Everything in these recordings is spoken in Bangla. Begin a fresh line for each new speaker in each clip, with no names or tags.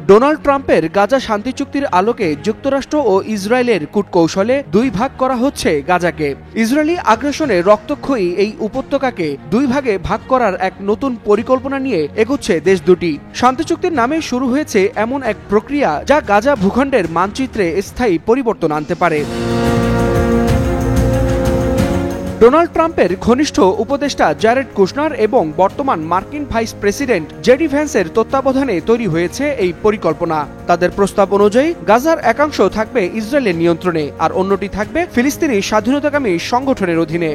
ডোনাল্ড ট্রাম্পের গাজা শান্তি চুক্তির আলোকে যুক্তরাষ্ট্র ও ইসরায়েলের কূটকৌশলে দুই ভাগ করা হচ্ছে গাজাকে। ইসরায়েলি আগ্রাসনে রক্তক্ষয়ী এই উপত্যকাকে দুই ভাগে ভাগ করার এক নতুন পরিকল্পনা নিয়ে এগোচ্ছে দেশ দুটি। শান্তি চুক্তির নামে শুরু হয়েছে এমন এক প্রক্রিয়া যা গাজা ভূখণ্ডের মানচিত্রে স্থায়ী পরিবর্তন আনতে পারে। ডোনাল্ড ট্রাম্পের ঘনিষ্ঠ উপদেষ্টা জ্যারেড কুশনার এবং বর্তমান মার্কিন ভাইস প্রেসিডেন্ট জেডি ভ্যান্সের তত্ত্বাবধানে তৈরি হয়েছে এই পরিকল্পনা। তাদের প্রস্তাব অনুযায়ী গাজার একাংশ থাকবে ইসরায়েলের নিয়ন্ত্রণে, আর অন্যটি থাকবে ফিলিস্তিনি স্বাধীনতাকামী সংগঠনের অধীনে।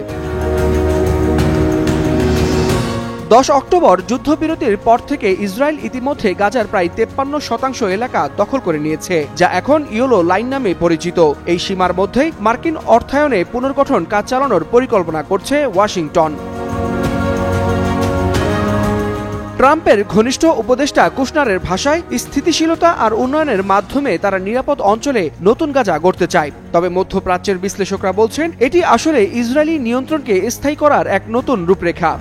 10 অক্টোবর যুদ্ধবিরতির পর থেকে ইসরায়েল ইতিমধ্যে গাজার প্রায় 53% এলাকা দখল করে নিয়েছে, যা এখন ইয়েলো লাইন নামে পরিচিত। এই সীমার মধ্যেই মার্কিন অর্থায়নে পুনর্গঠন কাজ চালানোর পরিকল্পনা করছে ওয়াশিংটন। ট্রাম্পের ঘনিষ্ঠ উপদেষ্টা কুশনারের ভাষায়, স্থিতিশীলতা আর উন্নয়নের মাধ্যমে তারা নিরাপদ অঞ্চলে নতুন গাজা গড়তে চায়। তবে মধ্যপ্রাচ্যের বিশ্লেষকরা বলছেন এটি আসলে ইসরায়েলি নিয়ন্ত্রণকে স্থায়ী করার এক নতুন রূপরেখা।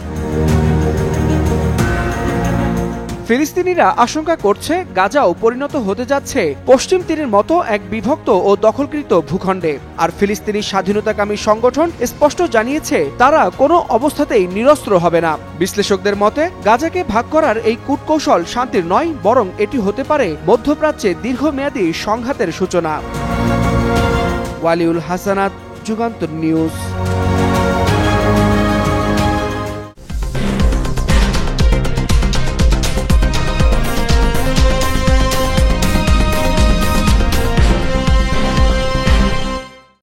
ফিলিস্তিনিরা আশঙ্কা করছে গাজাও পরিণত হতে যাচ্ছে পশ্চিম তীরের মতো এক বিভক্ত ও দখলকৃত ভূখণ্ডে। আর ফিলিস্তিনি স্বাধীনতাকামী সংগঠন স্পষ্ট জানিয়েছে তারা কোনো অবস্থাতেই নিরস্ত্র হবে না। বিশ্লেষকদের মতে গাজাকে ভাগ করার এই কূটকৌশল শান্তির নয়, বরং এটি হতে পারে মধ্যপ্রাচ্যে দীর্ঘমেয়াদী সংঘাতের সূচনা। ওয়ালিউল হাসানাত, যুগান্তর নিউজ।